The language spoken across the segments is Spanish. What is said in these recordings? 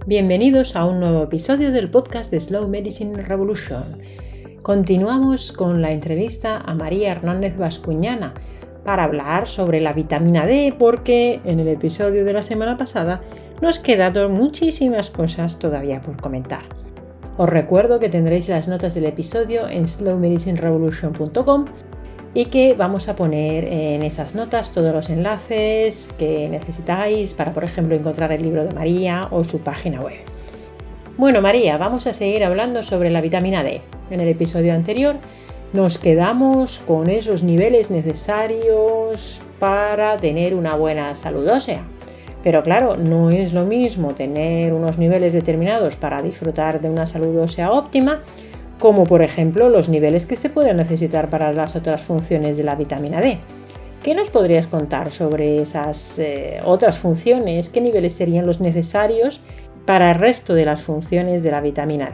Bienvenidos a un nuevo episodio del podcast de Slow Medicine Revolution. Continuamos con la entrevista a María Hernández Bascuñana para hablar sobre la vitamina D, porque en el episodio de la semana pasada nos quedaron muchísimas cosas todavía por comentar. Os recuerdo que tendréis las notas del episodio en slowmedicinerevolution.com y que vamos a poner en esas notas todos los enlaces que necesitáis para, por ejemplo, encontrar el libro de María o su página web. Bueno, María, vamos a seguir hablando sobre la vitamina D. En el episodio anterior nos quedamos con esos niveles necesarios para tener una buena salud ósea. Pero claro, no es lo mismo tener unos niveles determinados para disfrutar de una salud ósea óptima, como por ejemplo los niveles que se pueden necesitar para las otras funciones de la vitamina D. ¿Qué nos podrías contar sobre esas otras funciones? ¿Qué niveles serían los necesarios para el resto de las funciones de la vitamina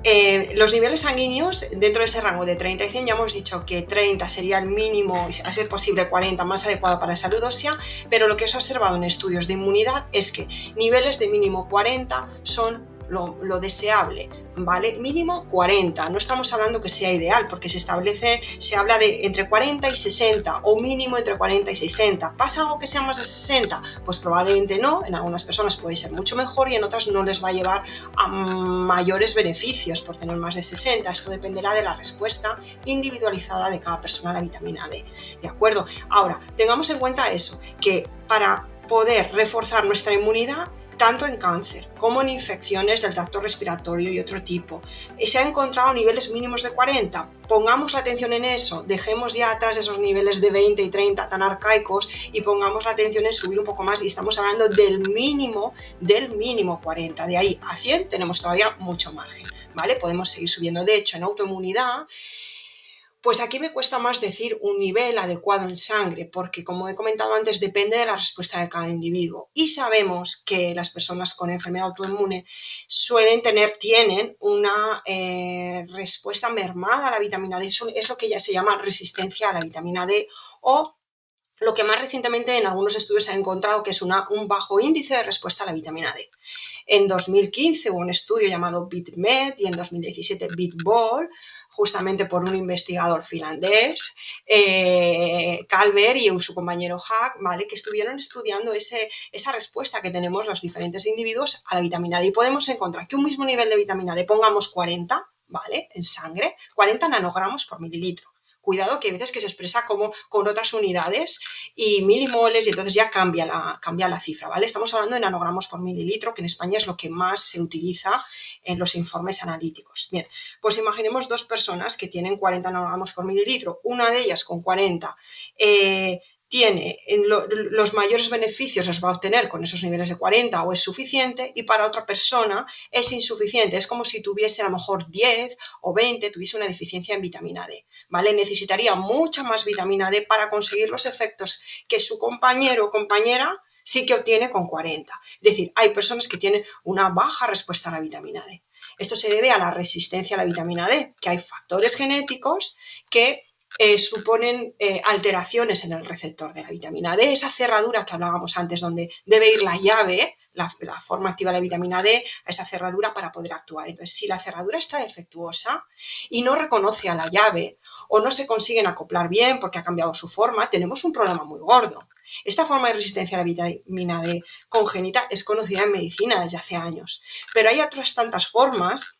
D? Los niveles sanguíneos, dentro de ese rango de 30 y 100, ya hemos dicho que 30 sería el mínimo, a ser posible 40 más adecuado para la salud ósea, pero lo que se ha observado en estudios de inmunidad es que niveles de mínimo 40 son lo deseable, ¿vale? Mínimo 40, no estamos hablando que sea ideal, porque se habla de entre 40 y 60 o mínimo entre 40 y 60. ¿Pasa algo que sea más de 60? Pues probablemente no, en algunas personas puede ser mucho mejor y en otras no les va a llevar a mayores beneficios por tener más de 60. Esto dependerá de la respuesta individualizada de cada persona a la vitamina D, ¿de acuerdo? Ahora, tengamos en cuenta eso, que para poder reforzar nuestra inmunidad, tanto en cáncer como en infecciones del tracto respiratorio y otro tipo, se han encontrado niveles mínimos de 40. Pongamos la atención en eso, dejemos ya atrás esos niveles de 20 y 30 tan arcaicos y pongamos la atención en subir un poco más, y estamos hablando del mínimo 40. De ahí a 100 tenemos todavía mucho margen, ¿vale? Podemos seguir subiendo. De hecho, en autoinmunidad, pues aquí me cuesta más decir un nivel adecuado en sangre, porque como he comentado antes, depende de la respuesta de cada individuo. Y sabemos que las personas con enfermedad autoinmune tienen una respuesta mermada a la vitamina D. Eso es lo que ya se llama resistencia a la vitamina D, o lo que más recientemente en algunos estudios se ha encontrado que es un bajo índice de respuesta a la vitamina D. En 2015 hubo un estudio llamado BITMED y en 2017 BITBOL, justamente por un investigador finlandés, Calver, y su compañero Hack, ¿vale? Que estuvieron estudiando esa respuesta que tenemos los diferentes individuos a la vitamina D. Y podemos encontrar que un mismo nivel de vitamina D, pongamos 40, ¿vale? En sangre, 40 nanogramos por mililitro. Cuidado, que hay veces que se expresa como con otras unidades y milimoles, y entonces ya cambia la cifra, ¿vale? Estamos hablando de nanogramos por mililitro, que en España es lo que más se utiliza en los informes analíticos. Bien, pues imaginemos dos personas que tienen 40 nanogramos por mililitro. Una de ellas con 40 tiene los mayores beneficios, los va a obtener con esos niveles de 40 o es suficiente, y para otra persona es insuficiente. Es como si tuviese a lo mejor 10 o 20, tuviese una deficiencia en vitamina D, ¿vale? Necesitaría mucha más vitamina D para conseguir los efectos que su compañero o compañera sí que obtiene con 40. Es decir, hay personas que tienen una baja respuesta a la vitamina D. Esto se debe a la resistencia a la vitamina D, que hay factores genéticos que suponen alteraciones en el receptor de la vitamina D, esa cerradura que hablábamos antes, donde debe ir la llave, la forma activa de la vitamina D, a esa cerradura para poder actuar. Entonces, si la cerradura está defectuosa y no reconoce a la llave o no se consiguen acoplar bien porque ha cambiado su forma, tenemos un problema muy gordo. Esta forma de resistencia a la vitamina D congénita es conocida en medicina desde hace años, pero hay otras tantas formas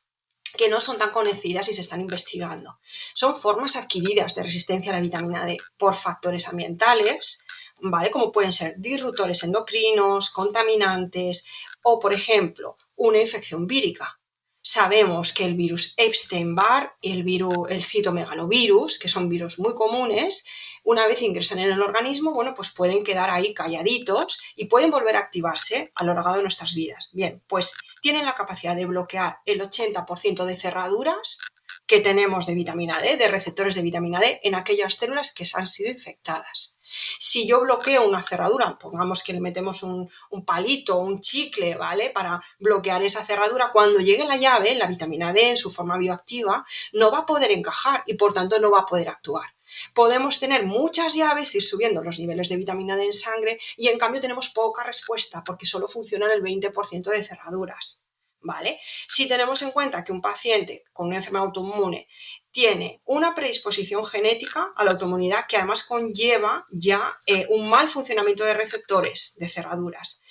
que no son tan conocidas y se están investigando. Son formas adquiridas de resistencia a la vitamina D por factores ambientales, ¿vale? Como pueden ser disruptores endocrinos, contaminantes o, por ejemplo, una infección vírica. Sabemos que el virus Epstein-Barr y el citomegalovirus, que son virus muy comunes, una vez ingresan en el organismo, bueno, pues pueden quedar ahí calladitos y pueden volver a activarse a lo largo de nuestras vidas. Bien, pues tienen la capacidad de bloquear el 80% de cerraduras que tenemos de vitamina D, de receptores de vitamina D, en aquellas células que han sido infectadas. Si yo bloqueo una cerradura, pongamos que le metemos un palito, un chicle, ¿vale? Para bloquear esa cerradura, cuando llegue la llave, la vitamina D en su forma bioactiva no va a poder encajar y por tanto no va a poder actuar. Podemos tener muchas llaves, ir subiendo los niveles de vitamina D en sangre y en cambio tenemos poca respuesta porque solo funcionan el 20% de cerraduras, ¿vale? Si tenemos en cuenta que un paciente con una enfermedad autoinmune tiene una predisposición genética a la autoinmunidad que además conlleva ya un mal funcionamiento de receptores de cerraduras,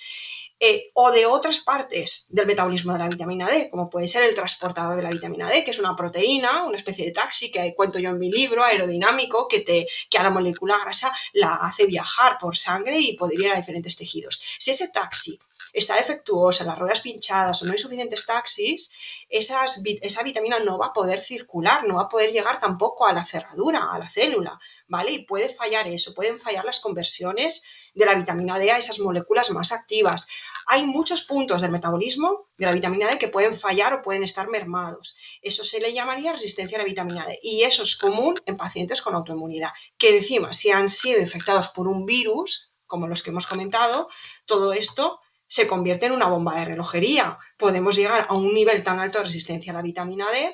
o de otras partes del metabolismo de la vitamina D, como puede ser el transportador de la vitamina D, que es una proteína, una especie de taxi que cuento yo en mi libro, aerodinámico, que a la molécula grasa la hace viajar por sangre y poder ir a diferentes tejidos. Si ese taxi está defectuosa, las ruedas pinchadas o no hay suficientes taxis, esa vitamina no va a poder circular, no va a poder llegar tampoco a la cerradura, a la célula, ¿vale? Y puede fallar eso, pueden fallar las conversiones de la vitamina D a esas moléculas más activas. Hay muchos puntos del metabolismo de la vitamina D que pueden fallar o pueden estar mermados. Eso se le llamaría resistencia a la vitamina D y eso es común en pacientes con autoinmunidad, que encima si han sido infectados por un virus, como los que hemos comentado, todo esto se convierte en una bomba de relojería. Podemos llegar a un nivel tan alto de resistencia a la vitamina D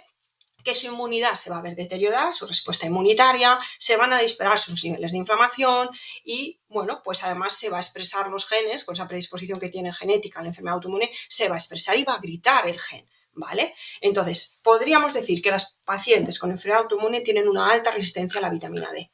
que su inmunidad se va a ver deteriorada, su respuesta inmunitaria, se van a disparar sus niveles de inflamación y, bueno, pues además se va a expresar los genes, con esa predisposición que tiene genética a la enfermedad autoinmune, se va a expresar y va a gritar el gen, ¿vale? Entonces, podríamos decir que las pacientes con enfermedad autoinmune tienen una alta resistencia a la vitamina D.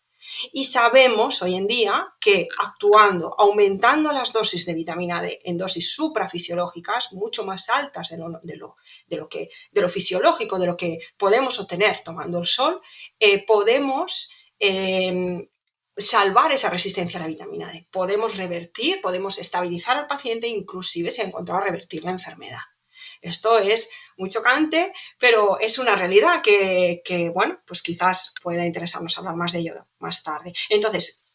Y sabemos hoy en día que actuando, aumentando las dosis de vitamina D en dosis suprafisiológicas, mucho más altas de lo fisiológico, de lo que podemos obtener tomando el sol, podemos salvar esa resistencia a la vitamina D. Podemos revertir, podemos estabilizar al paciente, inclusive se ha encontrado revertir la enfermedad. Esto es muy chocante, pero es una realidad que bueno, pues quizás pueda interesarnos hablar más de ello más tarde. Entonces,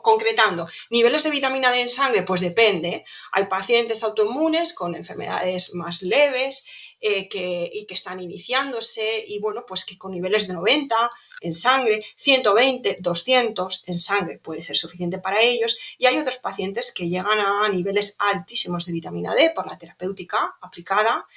concretando, niveles de vitamina D en sangre, pues depende. Hay pacientes autoinmunes con enfermedades más leves y que están iniciándose y bueno, pues que con niveles de 90 en sangre, 120, 200 en sangre puede ser suficiente para ellos y hay otros pacientes que llegan a niveles altísimos de vitamina D por la terapéutica aplicada,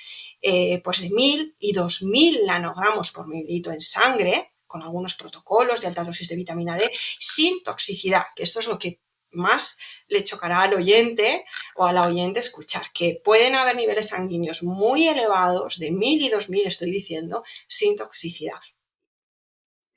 pues de 1000 y 2000 nanogramos por mililitro en sangre, con algunos protocolos de alta dosis de vitamina D, sin toxicidad, que esto es lo que más le chocará al oyente o a la oyente escuchar, que pueden haber niveles sanguíneos muy elevados, de 1000 y 2000, estoy diciendo, sin toxicidad.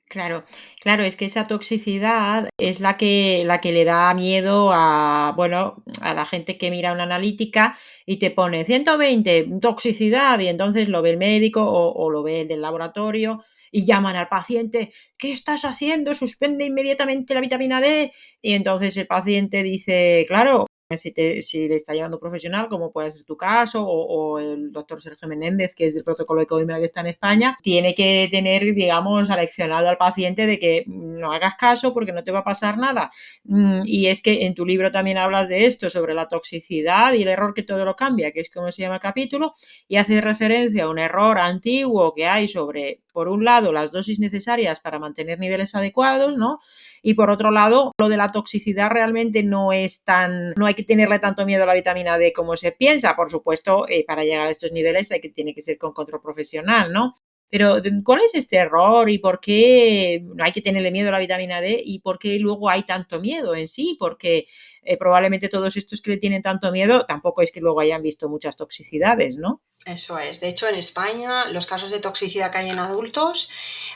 Claro, claro, es que esa toxicidad es la que le da miedo a, bueno, a la gente que mira una analítica y te pone 120, toxicidad, y entonces lo ve el médico o lo ve el del laboratorio y llaman al paciente, ¿qué estás haciendo? Suspende inmediatamente la vitamina D. Y entonces el paciente dice, claro, si le está llevando un profesional, como puede ser tu caso, o el doctor Sergio Menéndez, que es del protocolo de Coimbra que está en España, tiene que tener, digamos, aleccionado al paciente de que no hagas caso porque no te va a pasar nada. Y es que en tu libro también hablas de esto, sobre la toxicidad y el error que todo lo cambia, que es como se llama el capítulo, y hace referencia a un error antiguo que hay sobre, por un lado, las dosis necesarias para mantener niveles adecuados, ¿no? Y por otro lado, lo de la toxicidad realmente no hay que tenerle tanto miedo a la vitamina D como se piensa. Por supuesto, para llegar a estos niveles tiene que ser con control profesional, ¿no? Pero, ¿cuál es este error y por qué no hay que tenerle miedo a la vitamina D y por qué luego hay tanto miedo en sí? Porque probablemente todos estos que le tienen tanto miedo tampoco es que luego hayan visto muchas toxicidades, ¿no? Eso es. De hecho, en España los casos de toxicidad que hay en adultos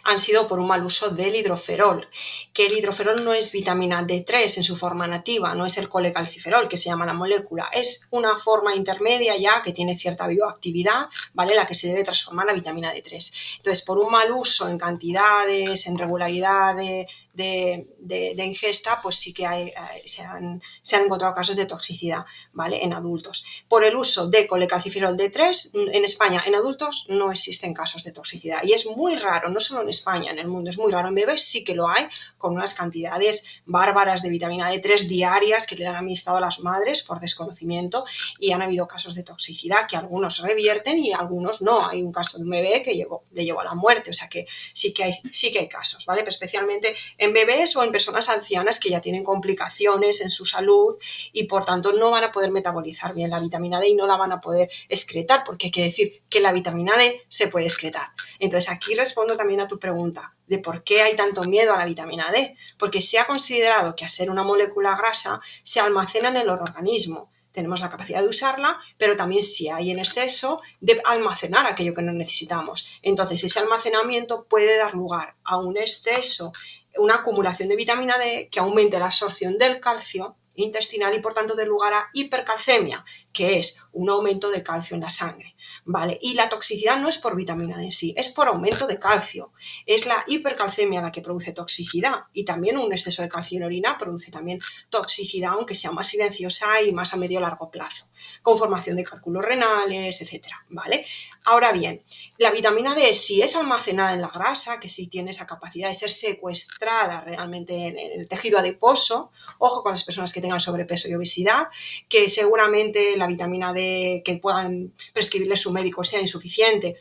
han sido por un mal uso del hidroferol, que el hidroferol no es vitamina D3 en su forma nativa, no es el colecalciferol que se llama la molécula, es una forma intermedia ya que tiene cierta bioactividad, ¿vale? La que se debe transformar la vitamina D3. Entonces, por un mal uso en cantidades, en regularidad de ingesta, pues sí que se han encontrado casos de toxicidad, ¿vale? En adultos. Por el uso de colecalciferol D3, en España, en adultos, no existen casos de toxicidad. Y es muy raro, no solo en España, en el mundo es muy raro. En bebés sí que lo hay, con unas cantidades bárbaras de vitamina D3 diarias que le han administrado a las madres por desconocimiento y han habido casos de toxicidad que algunos revierten y algunos no. Hay un caso de un bebé que le llevó a la muerte, o sea que sí que hay casos, ¿vale? Pero especialmente en bebés o en personas ancianas que ya tienen complicaciones en su salud y por tanto no van a poder metabolizar bien la vitamina D y no la van a poder excretar, porque hay que decir que la vitamina D se puede excretar. Entonces aquí respondo también a tu pregunta de por qué hay tanto miedo a la vitamina D, porque se ha considerado que al ser una molécula grasa se almacena en el organismo. Tenemos la capacidad de usarla, pero también si hay en exceso, de almacenar aquello que no necesitamos. Entonces, ese almacenamiento puede dar lugar a un exceso, una acumulación de vitamina D que aumente la absorción del calcio intestinal y por tanto dé lugar a hipercalcemia, que es un aumento de calcio en la sangre, ¿vale? Y la toxicidad no es por vitamina D en sí, es por aumento de calcio. Es la hipercalcemia la que produce toxicidad y también un exceso de calcio en orina produce también toxicidad, aunque sea más silenciosa y más a medio largo plazo, con formación de cálculos renales, etcétera, ¿vale? Ahora bien, la vitamina D, si es almacenada en la grasa, que sí tiene esa capacidad de ser secuestrada realmente en el tejido adiposo, ojo con las personas que tengan sobrepeso y obesidad, que seguramente la vitamina D que puedan prescribirle su médico sea insuficiente,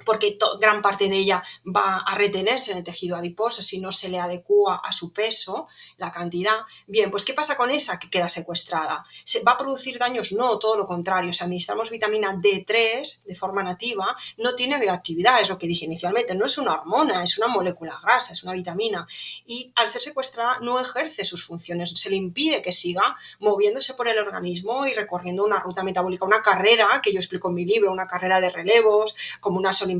porque gran parte de ella va a retenerse en el tejido adiposo si no se le adecua a su peso, la cantidad. Bien, pues ¿qué pasa con esa que queda secuestrada? ¿Se va a producir daños? No, todo lo contrario. Si administramos vitamina D3 de forma nativa, no tiene bioactividad, es lo que dije inicialmente. No es una hormona, es una molécula grasa, es una vitamina. Y al ser secuestrada no ejerce sus funciones, se le impide que siga moviéndose por el organismo y recorriendo una ruta metabólica, una carrera, que yo explico en mi libro, una carrera de relevos, como unas olimpiadas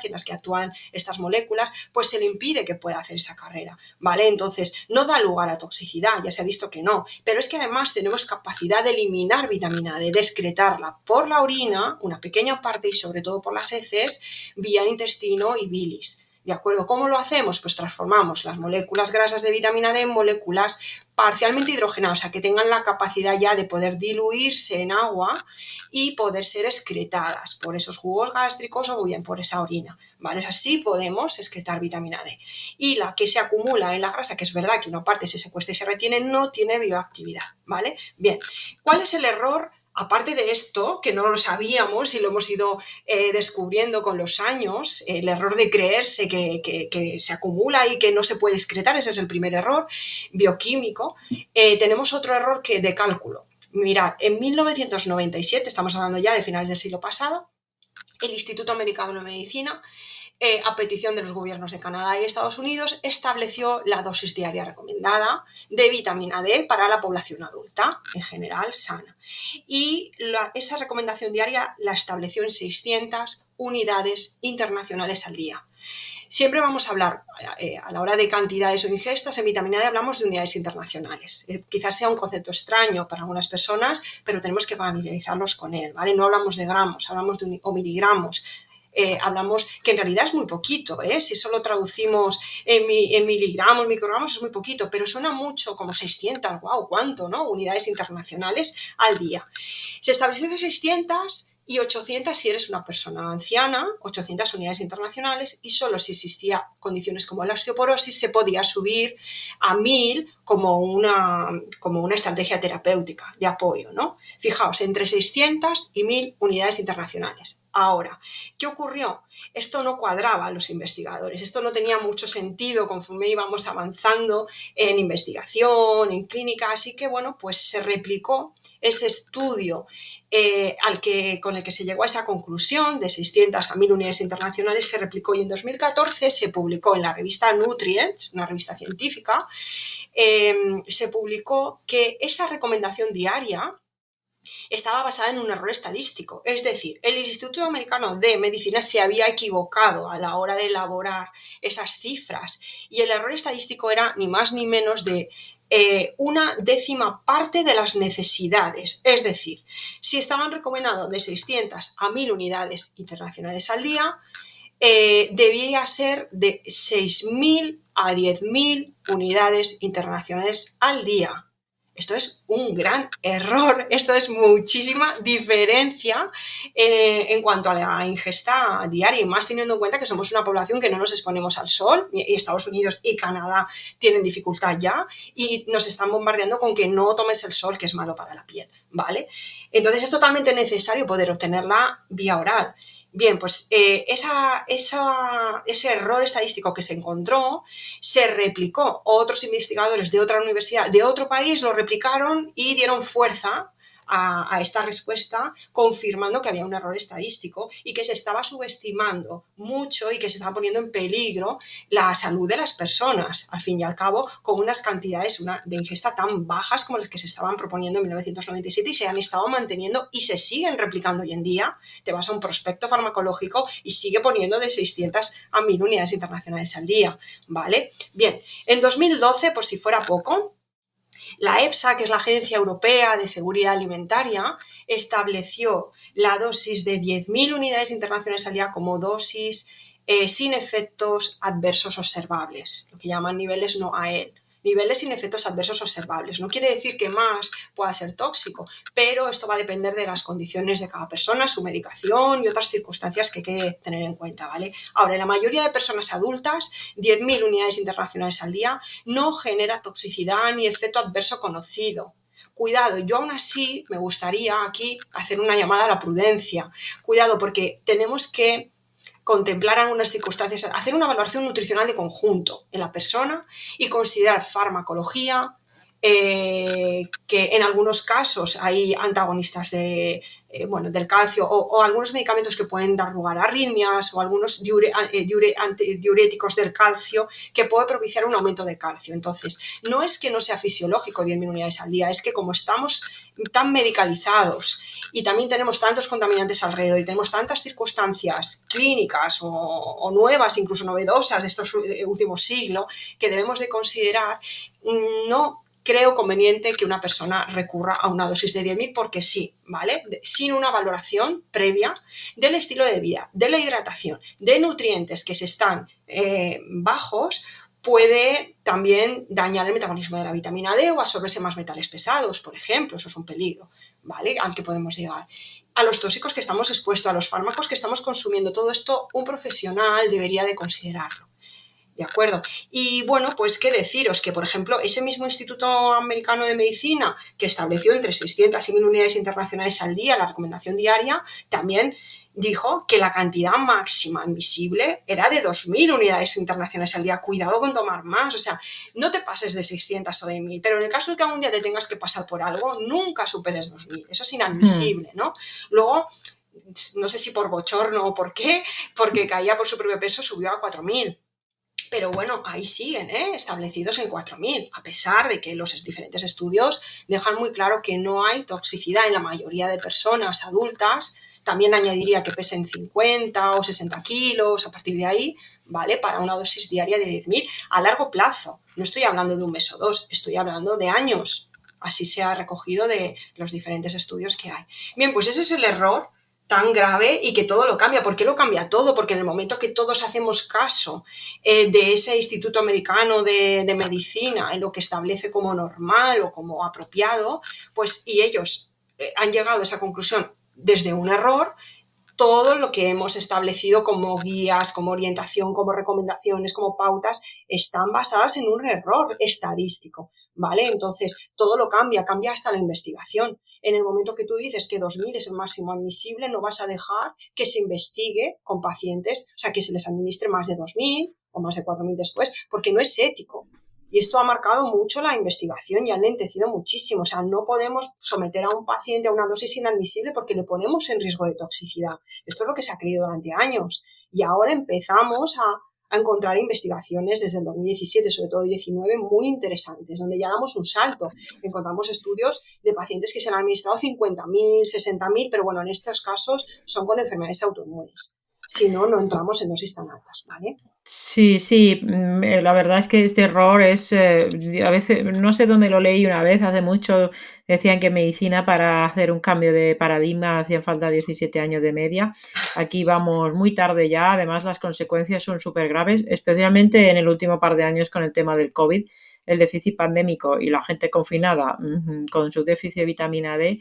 en las que actúan estas moléculas, pues se le impide que pueda hacer esa carrera, ¿vale? Entonces, no da lugar a toxicidad, ya se ha visto que no, pero es que además tenemos capacidad de eliminar vitamina D, de excretarla por la orina, una pequeña parte y sobre todo por las heces, vía intestino y bilis. ¿De acuerdo? ¿Cómo lo hacemos? Pues transformamos las moléculas grasas de vitamina D en moléculas parcialmente hidrogenadas, o sea, que tengan la capacidad ya de poder diluirse en agua y poder ser excretadas por esos jugos gástricos o bien por esa orina, ¿vale? Así podemos excretar vitamina D. Y la que se acumula en la grasa, que es verdad que una parte se secuestra y se retiene, no tiene bioactividad, ¿vale? Bien, ¿cuál es el error? Aparte de esto, que no lo sabíamos y lo hemos ido descubriendo con los años, el error de creerse que se acumula y que no se puede excretar, ese es el primer error bioquímico. Tenemos otro error de cálculo. Mirad, en 1997, estamos hablando ya de finales del siglo pasado, el Instituto Americano de Medicina, a petición de los gobiernos de Canadá y Estados Unidos, estableció la dosis diaria recomendada de vitamina D para la población adulta, en general sana. Y esa recomendación diaria la estableció en 600 unidades internacionales al día. Siempre vamos a hablar, a la hora de cantidades o ingestas, en vitamina D hablamos de unidades internacionales. Quizás sea un concepto extraño para algunas personas, pero tenemos que familiarizarnos con él, ¿vale? No hablamos de gramos, hablamos de miligramos. Hablamos que en realidad es muy poquito, si solo traducimos en miligramos, microgramos es muy poquito, pero suena mucho como 600, wow, ¿cuánto, no? Unidades internacionales al día. Se estableció de 600 y 800 si eres una persona anciana, 800 unidades internacionales, y solo si existía condiciones como la osteoporosis se podía subir a 1000 como una estrategia terapéutica de apoyo, ¿no? Fijaos, entre 600 y 1000 unidades internacionales. Ahora, ¿qué ocurrió? Esto no cuadraba a los investigadores, esto no tenía mucho sentido conforme íbamos avanzando en investigación, en clínica, así que bueno, pues se replicó ese estudio con el que se llegó a esa conclusión de 600 a 1000 unidades internacionales, se replicó y en 2014 se publicó en la revista Nutrients, una revista científica, se publicó que esa recomendación diaria estaba basada en un error estadístico. Es decir, el Instituto Americano de Medicina se había equivocado a la hora de elaborar esas cifras y el error estadístico era ni más ni menos de una décima parte de las necesidades. Es decir, si estaban recomendando de 600 a 1000 unidades internacionales al día, debía ser de 6000 a 10.000 unidades internacionales al día. Esto es un gran error, esto es muchísima diferencia en cuanto a la ingesta diaria y más teniendo en cuenta que somos una población que no nos exponemos al sol y Estados Unidos y Canadá tienen dificultad ya y nos están bombardeando con que no tomes el sol, que es malo para la piel, ¿vale? Entonces es totalmente necesario poder obtenerla vía oral. Bien, pues ese error estadístico que se encontró se replicó. Otros investigadores de otra universidad, de otro país, lo replicaron y dieron fuerza a esta respuesta, confirmando que había un error estadístico y que se estaba subestimando mucho y que se estaba poniendo en peligro la salud de las personas, al fin y al cabo, con unas cantidades de ingesta tan bajas como las que se estaban proponiendo en 1997 y se han estado manteniendo y se siguen replicando hoy en día. Te vas a un prospecto farmacológico y sigue poniendo de 600 a 1000 unidades internacionales al día, ¿vale? Bien, en 2012, por si fuera poco, la EFSA, que es la Agencia Europea de Seguridad Alimentaria, estableció la dosis de 10.000 unidades internacionales al día como dosis sin efectos adversos observables, lo que llaman niveles no AEL. Niveles sin efectos adversos observables. No quiere decir que más pueda ser tóxico, pero esto va a depender de las condiciones de cada persona, su medicación y otras circunstancias que hay que tener en cuenta, ¿vale? Ahora, en la mayoría de personas adultas, 10.000 unidades internacionales al día no genera toxicidad ni efecto adverso conocido. Cuidado, yo aún así me gustaría aquí hacer una llamada a la prudencia. Cuidado, porque tenemos que contemplar algunas circunstancias, hacer una valoración nutricional de conjunto en la persona y considerar farmacología, que en algunos casos hay antagonistas del calcio o algunos medicamentos que pueden dar lugar a arritmias o algunos diuréticos del calcio que puede propiciar un aumento de calcio. Entonces, no es que no sea fisiológico 10.000 unidades al día, es que como estamos tan medicalizados y también tenemos tantos contaminantes alrededor y tenemos tantas circunstancias clínicas o nuevas, incluso novedosas de estos últimos siglos, que debemos de considerar, no creo conveniente que una persona recurra a una dosis de 10.000 porque sí, ¿vale? Sin una valoración previa del estilo de vida, de la hidratación, de nutrientes que se están bajos, puede también dañar el metabolismo de la vitamina D o absorberse más metales pesados, por ejemplo, eso es un peligro, ¿vale? Al que podemos llegar. A los tóxicos que estamos expuestos, a los fármacos que estamos consumiendo, todo esto un profesional debería de considerarlo. ¿De acuerdo? Y bueno, pues qué deciros, que por ejemplo ese mismo Instituto Americano de Medicina que estableció entre 600 y 1000 unidades internacionales al día, la recomendación diaria, también dijo que la cantidad máxima admisible era de 2000 unidades internacionales al día. Cuidado con tomar más, o sea, no te pases de 600 o de 1000, pero en el caso de que algún día te tengas que pasar por algo, nunca superes 2000, eso es inadmisible, ¿no? Luego, no sé si por bochorno o por qué, porque caía por su propio peso, subió a 4000. Pero bueno, ahí siguen, establecidos en 4000, a pesar de que los diferentes estudios dejan muy claro que no hay toxicidad en la mayoría de personas adultas. También añadiría que pesen 50 o 60 kilos, a partir de ahí, ¿vale? Para una dosis diaria de 10.000 a largo plazo. No estoy hablando de un mes o dos, estoy hablando de años. Así se ha recogido de los diferentes estudios que hay. Bien, pues ese es el error tan grave y que todo lo cambia. ¿Por qué lo cambia todo? Porque en el momento que todos hacemos caso de ese Instituto Americano de Medicina, en lo que establece como normal o como apropiado, pues y ellos han llegado a esa conclusión desde un error, todo lo que hemos establecido como guías, como orientación, como recomendaciones, como pautas, están basadas en un error estadístico, ¿vale? Entonces, todo lo cambia, cambia hasta la investigación. En el momento que tú dices que 2000 es el máximo admisible, no vas a dejar que se investigue con pacientes, o sea, que se les administre más de 2000 o más de 4000 después, porque no es ético. Y esto ha marcado mucho la investigación y ha lentecido muchísimo. O sea, no podemos someter a un paciente a una dosis inadmisible porque le ponemos en riesgo de toxicidad. Esto es lo que se ha creído durante años. Y ahora empezamos a encontrar investigaciones desde el 2017, sobre todo 2019, muy interesantes, donde ya damos un salto. Encontramos estudios de pacientes que se han administrado 50.000, 60.000, pero bueno, en estos casos son con enfermedades autoinmunes. Si no, no entramos en dosis tan altas, ¿vale? Sí, sí, la verdad es que este error es, a veces, no sé dónde lo leí una vez, hace mucho, decían que en medicina para hacer un cambio de paradigma hacían falta 17 años de media. Aquí vamos muy tarde ya, además las consecuencias son súper graves, especialmente en el último par de años con el tema del COVID, el déficit pandémico y la gente confinada con su déficit de vitamina D.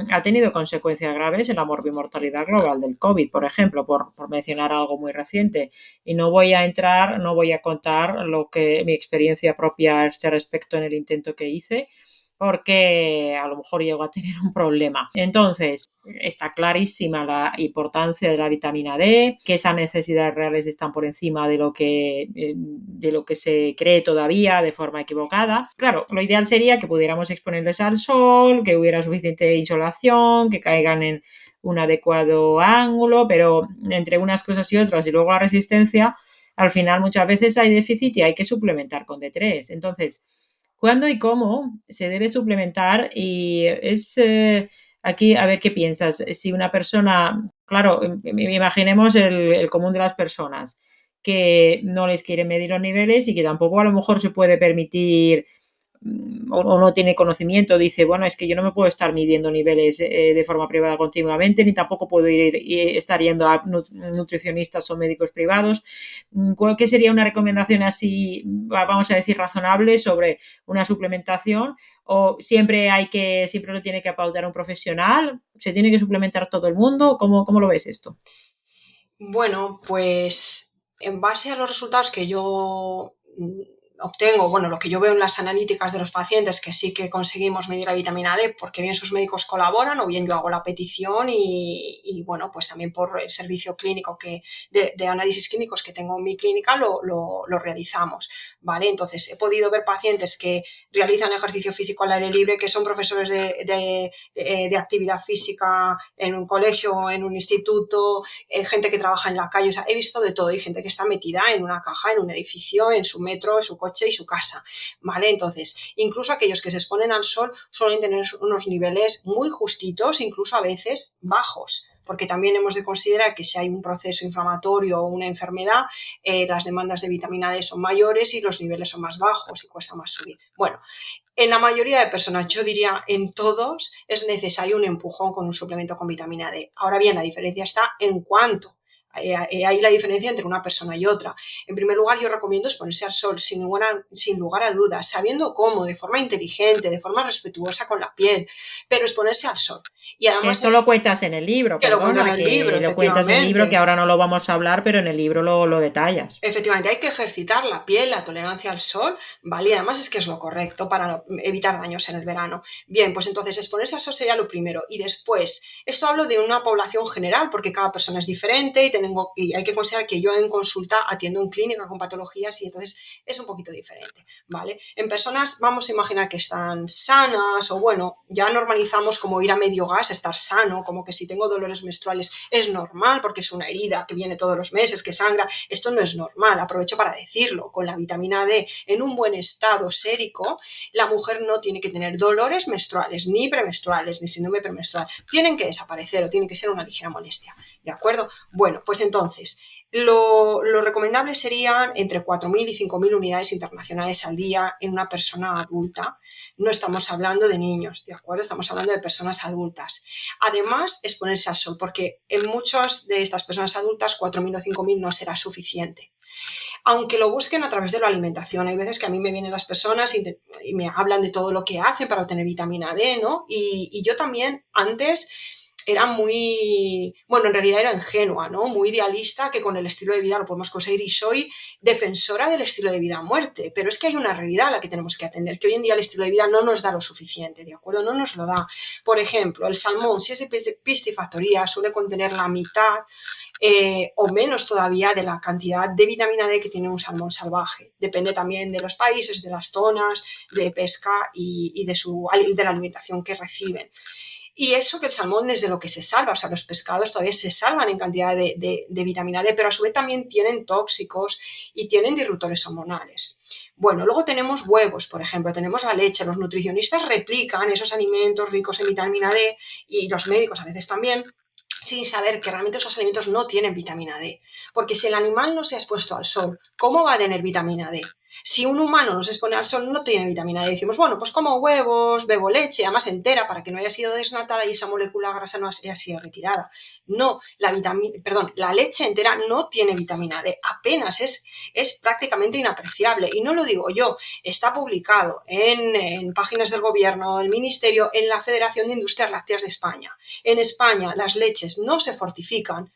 Ha tenido consecuencias graves en la morbimortalidad global del COVID, por ejemplo, por mencionar algo muy reciente. Y no voy a contar lo que mi experiencia propia a este respecto en el intento que hice, porque a lo mejor llego a tener un problema. Entonces, está clarísima la importancia de la vitamina D, que esas necesidades reales están por encima de lo que se cree todavía de forma equivocada. Claro, lo ideal sería que pudiéramos exponerles al sol, que hubiera suficiente insolación, que caigan en un adecuado ángulo, pero entre unas cosas y otras y luego la resistencia, al final muchas veces hay déficit y hay que suplementar con D3. Entonces, ¿cuándo y cómo se debe suplementar? Y aquí, a ver qué piensas. Si una persona, claro, imaginemos el común de las personas que no les quiere medir los niveles y que tampoco a lo mejor se puede permitir o no tiene conocimiento, dice, bueno, es que yo no me puedo estar midiendo niveles de forma privada continuamente, ni tampoco puedo estar yendo a nutricionistas o médicos privados. ¿Qué sería una recomendación así, vamos a decir, razonable sobre una suplementación? ¿O siempre lo tiene que pautar un profesional? ¿Se tiene que suplementar todo el mundo? ¿Cómo lo ves esto? Bueno, pues en base a los resultados que yo obtengo, bueno, lo que yo veo en las analíticas de los pacientes, que sí que conseguimos medir la vitamina D, porque bien sus médicos colaboran o bien yo hago la petición y bueno, pues también por el servicio clínico de análisis clínicos que tengo en mi clínica lo realizamos, ¿vale? Entonces, he podido ver pacientes que realizan ejercicio físico al aire libre, que son profesores de actividad física en un colegio, en un instituto, gente que trabaja en la calle, o sea, he visto de todo, hay gente que está metida en una caja, en un edificio, en su metro, en su coche y su casa, ¿vale? Entonces, incluso aquellos que se exponen al sol suelen tener unos niveles muy justitos, incluso a veces bajos, porque también hemos de considerar que si hay un proceso inflamatorio o una enfermedad, las demandas de vitamina D son mayores y los niveles son más bajos y cuesta más subir. Bueno, en la mayoría de personas, yo diría en todos, es necesario un empujón con un suplemento con vitamina D. Ahora bien, la diferencia está en cuánto. Hay la diferencia entre una persona y otra. En primer lugar, yo recomiendo exponerse al sol sin lugar a dudas, sabiendo cómo, de forma inteligente, de forma respetuosa con la piel, pero exponerse al sol. Y Que además, esto lo cuentas en el libro, que lo cuento en perdona, el libro, que lo cuentas en el libro, que efectivamente. ahora no lo vamos a hablar, pero en el libro lo detallas. Efectivamente, hay que ejercitar la piel, la tolerancia al sol, ¿vale? Y además es que es lo correcto para evitar daños en el verano. Bien, pues entonces exponerse al sol sería lo primero. Y después, esto hablo de una población general, porque cada persona es diferente y hay que considerar que yo en consulta atiendo en clínica con patologías y entonces es un poquito diferente, ¿vale? En personas vamos a imaginar que están sanas o bueno, ya normalizamos como ir a medio gas, estar sano, como que si tengo dolores menstruales es normal porque es una herida que viene todos los meses, que sangra. Esto no es normal, aprovecho para decirlo, con la vitamina D en un buen estado sérico, la mujer no tiene que tener dolores menstruales, ni premenstruales, ni síndrome premenstrual, tienen que desaparecer o tiene que ser una ligera molestia, ¿de acuerdo? Bueno, pues entonces, lo recomendable serían entre 4.000 y 5.000 unidades internacionales al día en una persona adulta. No estamos hablando de niños, ¿de acuerdo? Estamos hablando de personas adultas. Además, exponerse al sol, porque en muchas de estas personas adultas 4.000 o 5.000 no será suficiente. Aunque lo busquen a través de la alimentación. Hay veces que a mí me vienen las personas y me hablan de todo lo que hacen para obtener vitamina D, ¿no? Y yo también antes era muy, bueno, en realidad era ingenua, ¿no? Muy idealista, que con el estilo de vida lo podemos conseguir y soy defensora del estilo de vida a muerte, pero es que hay una realidad a la que tenemos que atender, que hoy en día el estilo de vida no nos da lo suficiente, ¿de acuerdo? No nos lo da. Por ejemplo, el salmón, si es de piscifactoría, suele contener la mitad o menos todavía de la cantidad de vitamina D que tiene un salmón salvaje. Depende también de los países, de las zonas de pesca y de la alimentación que reciben. Y eso que el salmón es de lo que se salva, o sea, los pescados todavía se salvan en cantidad de vitamina D, pero a su vez también tienen tóxicos y tienen disruptores hormonales. Bueno, luego tenemos huevos, por ejemplo, tenemos la leche, los nutricionistas replican esos alimentos ricos en vitamina D y los médicos a veces también, sin saber que realmente esos alimentos no tienen vitamina D. Porque si el animal no se ha expuesto al sol, ¿cómo va a tener vitamina D? Si un humano no se expone al sol, no tiene vitamina D. Decimos, bueno, pues como huevos, bebo leche, además entera, para que no haya sido desnatada y esa molécula grasa no haya sido retirada. No, la leche entera no tiene vitamina D. Apenas es prácticamente inapreciable. Y no lo digo yo, está publicado en páginas del gobierno, del ministerio, en la Federación de Industrias Lácteas de España. En España las leches no se fortifican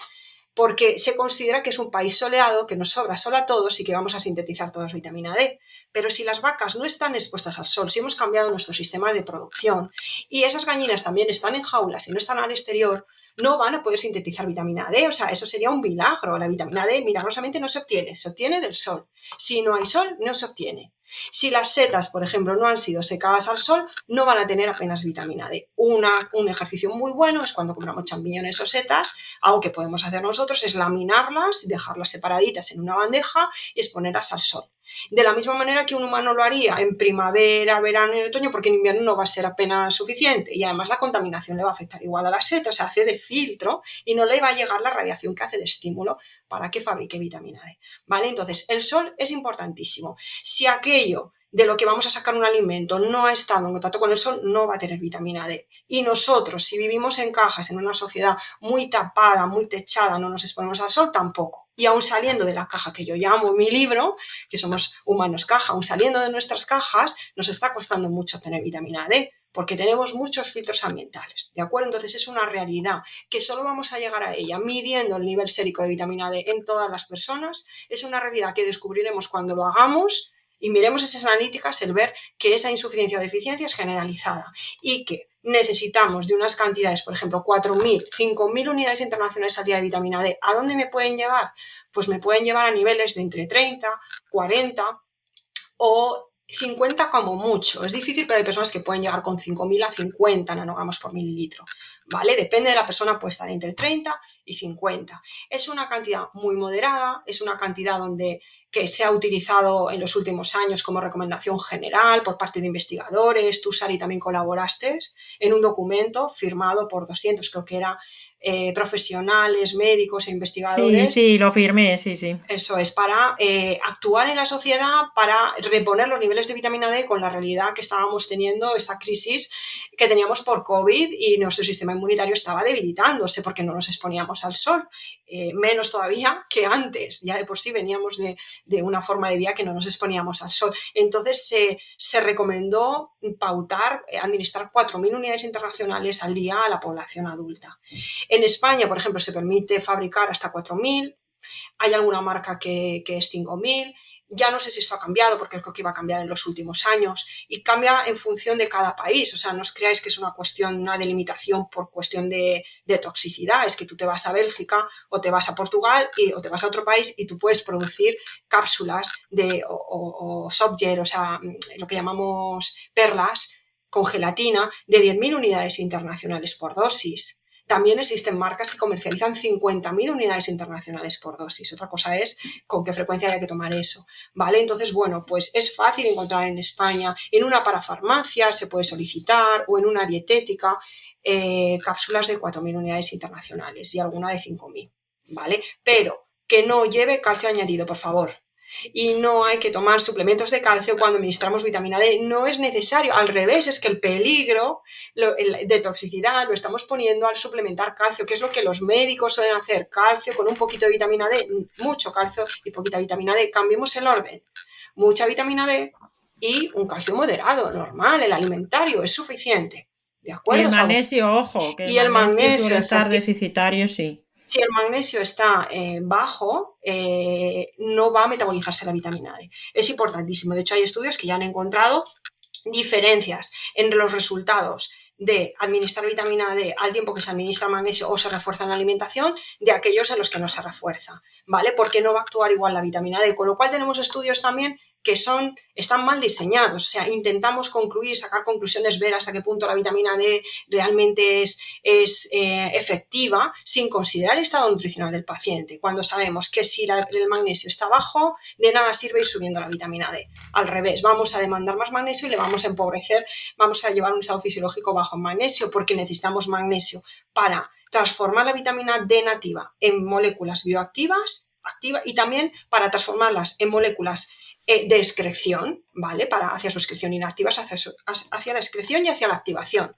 porque se considera que es un país soleado, que nos sobra sol a todos y que vamos a sintetizar todos vitamina D. Pero si las vacas no están expuestas al sol, si hemos cambiado nuestro sistema de producción y esas gallinas también están en jaulas y no están al exterior, no van a poder sintetizar vitamina D. O sea, eso sería un milagro. La vitamina D milagrosamente no se obtiene del sol. Si no hay sol, no se obtiene. Si las setas, por ejemplo, no han sido secadas al sol, no van a tener apenas vitamina D. Un ejercicio muy bueno es cuando compramos champiñones o setas, algo que podemos hacer nosotros es laminarlas, dejarlas separaditas en una bandeja y exponerlas al sol. De la misma manera que un humano lo haría en primavera, verano y otoño, porque en invierno no va a ser apenas suficiente y además la contaminación le va a afectar igual a la seta, o sea, hace de filtro y no le va a llegar la radiación que hace de estímulo para que fabrique vitamina D, ¿vale? Entonces, el sol es importantísimo. Si aquello de lo que vamos a sacar un alimento no ha estado en contacto con el sol, no va a tener vitamina D. Y nosotros, si vivimos en cajas, en una sociedad muy tapada, muy techada, no nos exponemos al sol, tampoco. Y aún saliendo de la caja que yo llamo mi libro, que somos humanos caja, aún saliendo de nuestras cajas, nos está costando mucho tener vitamina D, porque tenemos muchos filtros ambientales, ¿de acuerdo? Entonces es una realidad que solo vamos a llegar a ella midiendo el nivel sérico de vitamina D en todas las personas. Es una realidad que descubriremos cuando lo hagamos y miremos esas analíticas, el ver que esa insuficiencia o deficiencia es generalizada y que necesitamos de unas cantidades, por ejemplo, 4.000, 5.000 unidades internacionales al día de vitamina D. ¿A dónde me pueden llevar? Pues me pueden llevar a niveles de entre 30, 40 o 50 como mucho. Es difícil, pero hay personas que pueden llegar con 5.000 a 50 nanogramos por mililitro, ¿vale? Depende de la persona, puede estar entre 30 y 50. Es una cantidad muy moderada, es una cantidad que se ha utilizado en los últimos años como recomendación general por parte de investigadores. Tú, Sari, también colaboraste en un documento firmado por 200, creo que era, profesionales, médicos e investigadores. Sí, lo firmé, sí. Eso es, para actuar en la sociedad, para reponer los niveles de vitamina D con la realidad que estábamos teniendo, esta crisis que teníamos por COVID y nuestro sistema inmunitario estaba debilitándose porque no nos exponíamos al sol, menos todavía que antes, ya de por sí veníamos de una forma de vida que no nos exponíamos al sol. Entonces se recomendó pautar, administrar 4.000 unidades internacionales al día a la población adulta. En España, por ejemplo, se permite fabricar hasta 4.000. Hay alguna marca que es 5.000. Ya no sé si esto ha cambiado, porque creo que iba a cambiar en los últimos años, y cambia en función de cada país. O sea, no os creáis que es una delimitación por cuestión de toxicidad. Es que tú te vas a Bélgica o te vas a Portugal o te vas a otro país y tú puedes producir cápsulas o softgel, o sea, lo que llamamos perlas con gelatina de 10.000 unidades internacionales por dosis. También existen marcas que comercializan 50.000 unidades internacionales por dosis. Otra cosa es con qué frecuencia hay que tomar eso, ¿vale? Entonces, bueno, pues es fácil encontrar en España, en una parafarmacia se puede solicitar o en una dietética, cápsulas de 4.000 unidades internacionales y alguna de 5.000, ¿vale? Pero que no lleve calcio añadido, por favor. Y no hay que tomar suplementos de calcio cuando administramos vitamina D. No es necesario. Al revés, es que el peligro de toxicidad lo estamos poniendo al suplementar calcio, que es lo que los médicos suelen hacer. Calcio con un poquito de vitamina D, mucho calcio y poquita vitamina D. Cambiemos el orden. Mucha vitamina D y un calcio moderado, normal, el alimentario, es suficiente. ¿De acuerdo? Y el magnesio, ojo, que el magnesio suele estar deficitario, sí. Si el magnesio está bajo, no va a metabolizarse la vitamina D. Es importantísimo. De hecho, hay estudios que ya han encontrado diferencias entre los resultados de administrar vitamina D al tiempo que se administra magnesio o se refuerza en la alimentación de aquellos en los que no se refuerza, ¿vale? Porque no va a actuar igual la vitamina D. Con lo cual tenemos estudios también que están mal diseñados. O sea, intentamos sacar conclusiones, ver hasta qué punto la vitamina D realmente es efectiva sin considerar el estado nutricional del paciente, cuando sabemos que si el magnesio está bajo, de nada sirve ir subiendo la vitamina D. Al revés, vamos a demandar más magnesio y le vamos a empobrecer, vamos a llevar un estado fisiológico bajo en magnesio, porque necesitamos magnesio para transformar la vitamina D nativa en moléculas bioactivas y también para transformarlas en moléculas de excreción, ¿vale? Hacia su excreción inactivas, hacia la excreción y hacia la activación.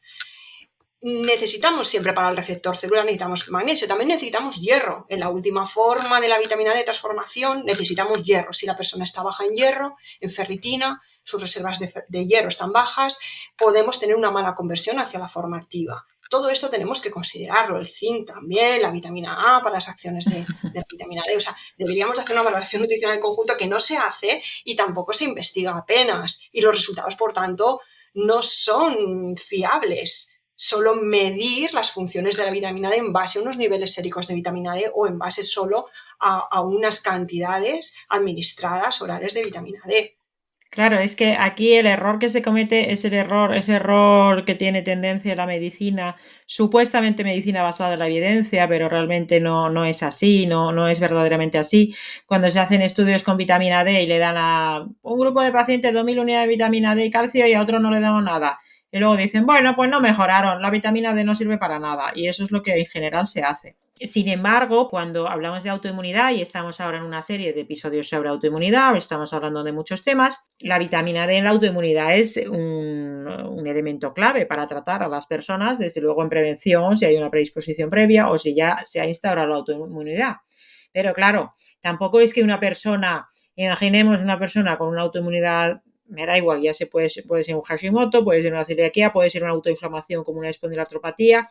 Necesitamos siempre para el receptor celular, necesitamos magnesio, también necesitamos hierro. En la última forma de la vitamina D de transformación necesitamos hierro. Si la persona está baja en hierro, en ferritina, sus reservas de hierro están bajas, podemos tener una mala conversión hacia la forma activa. Todo esto tenemos que considerarlo, el zinc también, la vitamina A para las acciones de la vitamina D. O sea, deberíamos hacer una valoración nutricional en conjunto que no se hace y tampoco se investiga apenas. Y los resultados, por tanto, no son fiables. Solo medir las funciones de la vitamina D en base a unos niveles séricos de vitamina D o en base solo a unas cantidades administradas orales de vitamina D. Claro, es que aquí el error que se comete es ese error que tiene tendencia la medicina, supuestamente medicina basada en la evidencia, pero realmente no es así, no es verdaderamente así. Cuando se hacen estudios con vitamina D y le dan a un grupo de pacientes 2.000 unidades de vitamina D y calcio y a otro no le damos nada. Y luego dicen, bueno, pues no mejoraron, la vitamina D no sirve para nada. Y eso es lo que en general se hace. Sin embargo, cuando hablamos de autoinmunidad, y estamos ahora en una serie de episodios sobre autoinmunidad, estamos hablando de muchos temas, la vitamina D en la autoinmunidad es un elemento clave para tratar a las personas, desde luego en prevención, si hay una predisposición previa o si ya se ha instaurado la autoinmunidad. Pero claro, tampoco es que una persona, imaginemos una persona con una autoinmunidad, me da igual, ya puede ser un Hashimoto, puede ser una celiaquía, puede ser una autoinflamación como una espondilartropatía,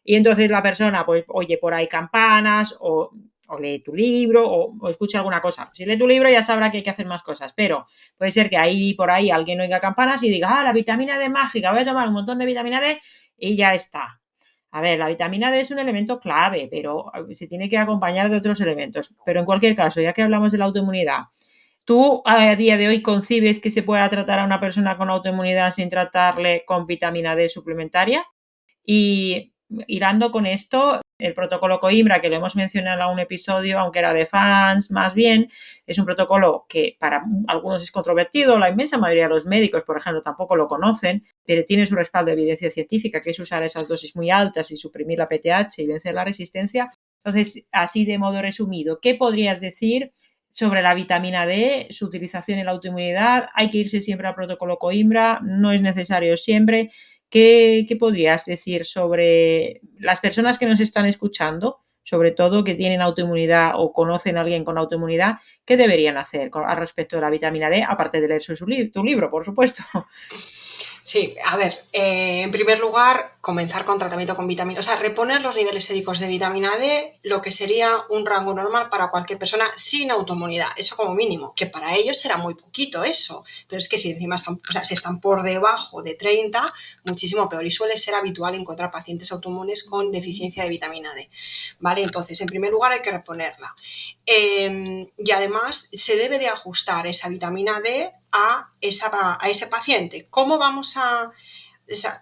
y entonces la persona pues oye por ahí campanas o lee tu libro o escucha alguna cosa. Si lee tu libro ya sabrá que hay que hacer más cosas, pero puede ser que ahí por ahí alguien oiga campanas y diga, la vitamina D mágica, voy a tomar un montón de vitamina D y ya está. A ver, la vitamina D es un elemento clave, pero se tiene que acompañar de otros elementos. Pero en cualquier caso, ya que hablamos de la autoinmunidad, ¿tú a día de hoy concibes que se pueda tratar a una persona con autoinmunidad sin tratarle con vitamina D suplementaria? Y hilando con esto, el protocolo Coimbra, que lo hemos mencionado en un episodio, aunque era de fans más bien, es un protocolo que para algunos es controvertido, la inmensa mayoría de los médicos, por ejemplo, tampoco lo conocen, pero tiene su respaldo de evidencia científica, que es usar esas dosis muy altas y suprimir la PTH y vencer la resistencia. Entonces, así de modo resumido, ¿qué podrías decir sobre la vitamina D, su utilización en la autoinmunidad? ¿Hay que irse siempre al protocolo Coimbra? ¿No es necesario siempre? ¿Qué podrías decir sobre las personas que nos están escuchando, sobre todo que tienen autoinmunidad o conocen a alguien con autoinmunidad? ¿Qué deberían hacer al respecto de la vitamina D, aparte de leer tu libro, por supuesto? Sí, a ver, en primer lugar, comenzar con tratamiento con vitamina, o sea, reponer los niveles séricos de vitamina D, lo que sería un rango normal para cualquier persona sin autoinmunidad, eso como mínimo, que para ellos será muy poquito eso, pero es que si encima están, o sea, si están por debajo de 30, muchísimo peor, y suele ser habitual encontrar pacientes autoinmunes con deficiencia de vitamina D, ¿vale? Entonces, en primer lugar hay que reponerla. Y además se debe de ajustar esa vitamina D a ese paciente. ¿Cómo vamos a...? O sea,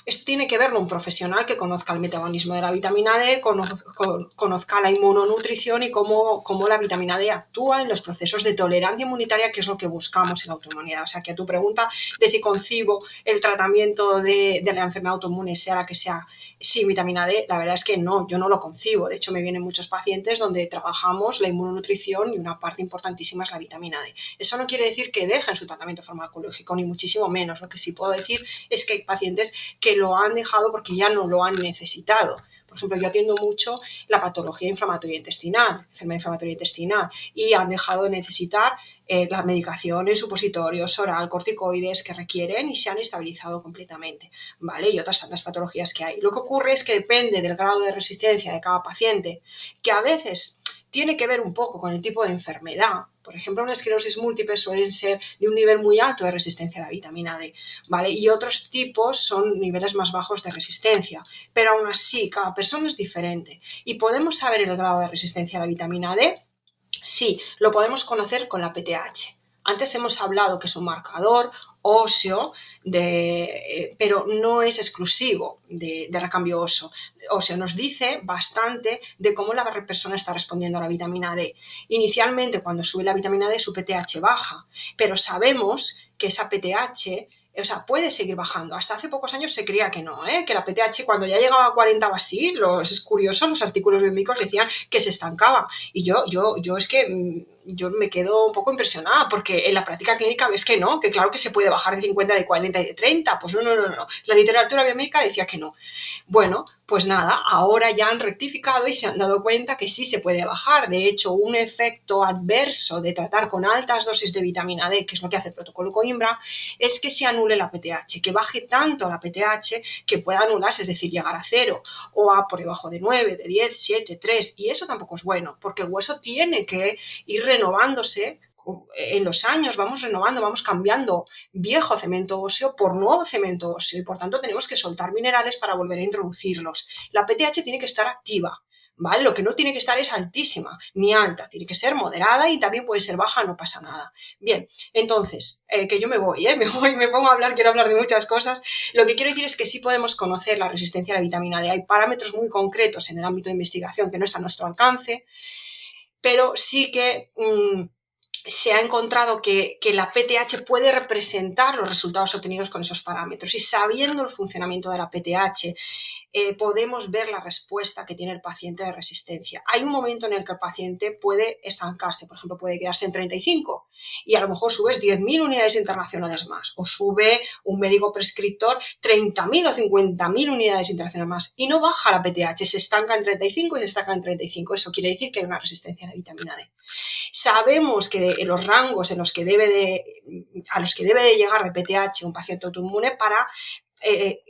esto tiene que verlo un profesional que conozca el metabolismo de la vitamina D, conozca la inmunonutrición y cómo la vitamina D actúa en los procesos de tolerancia inmunitaria, que es lo que buscamos en la autoinmunidad. O sea, que a tu pregunta de si concibo el tratamiento de la enfermedad autoinmune, sea la que sea, sin vitamina D, la verdad es que no, yo no lo concibo. De hecho, me vienen muchos pacientes donde trabajamos la inmunonutrición y una parte importantísima es la vitamina D. Eso no quiere decir que dejen su tratamiento farmacológico, ni muchísimo menos. Lo que sí puedo decir es que hay pacientes que lo han dejado porque ya no lo han necesitado. Por ejemplo, yo atiendo mucho la patología inflamatoria intestinal, enfermedad inflamatoria intestinal, y han dejado de necesitar las medicaciones, supositorios, oral, corticoides que requieren y se han estabilizado completamente, ¿vale? Y otras tantas patologías que hay. Lo que ocurre es que depende del grado de resistencia de cada paciente, que a veces tiene que ver un poco con el tipo de enfermedad. Por ejemplo, una esclerosis múltiple suelen ser de un nivel muy alto de resistencia a la vitamina D, ¿vale? Y otros tipos son niveles más bajos de resistencia. Pero aún así, cada persona es diferente. ¿Y podemos saber el grado de resistencia a la vitamina D? Sí, lo podemos conocer con la PTH. Antes hemos hablado que es un marcador óseo, pero no es exclusivo de recambio óseo. Nos dice bastante de cómo la persona está respondiendo a la vitamina D. Inicialmente, cuando sube la vitamina D, su PTH baja, pero sabemos que esa PTH, o sea, puede seguir bajando. Hasta hace pocos años se creía que no, que la PTH cuando ya llegaba a 40 o así, es curioso, los artículos biomédicos decían que se estancaba. Y yo es que yo me quedo un poco impresionada porque en la práctica clínica ves que no, que claro que se puede bajar de 50, de 40 y de 30. Pues no. La literatura biomédica decía que no. Bueno, pues nada, ahora ya han rectificado y se han dado cuenta que sí se puede bajar. De hecho, un efecto adverso de tratar con altas dosis de vitamina D, que es lo que hace el protocolo Coimbra, es que se anule la PTH, que baje tanto la PTH que pueda anularse, es decir, llegar a 0 o a por debajo de 9, de 10, 7, 3, y eso tampoco es bueno, porque el hueso tiene que ir renovándose. En los años vamos renovando, vamos cambiando viejo cemento óseo por nuevo cemento óseo y por tanto tenemos que soltar minerales para volver a introducirlos. La PTH tiene que estar activa, ¿vale? Lo que no tiene que estar es altísima ni alta, tiene que ser moderada y también puede ser baja, no pasa nada. Bien, entonces, que yo me voy, me pongo a hablar, quiero hablar de muchas cosas. Lo que quiero decir es que sí podemos conocer la resistencia a la vitamina D. Hay parámetros muy concretos en el ámbito de investigación que no están a nuestro alcance, pero sí que se ha encontrado que la PTH puede representar los resultados obtenidos con esos parámetros, y sabiendo el funcionamiento de la PTH podemos ver la respuesta que tiene el paciente de resistencia. Hay un momento en el que el paciente puede estancarse, por ejemplo, puede quedarse en 35 y a lo mejor subes 10.000 unidades internacionales más, o sube un médico prescriptor 30.000 o 50.000 unidades internacionales más y no baja la PTH, se estanca en 35 y se estanca en 35. Eso quiere decir que hay una resistencia a la vitamina D. Sabemos que los rangos en los que a los que debe de llegar de PTH un paciente autoinmune para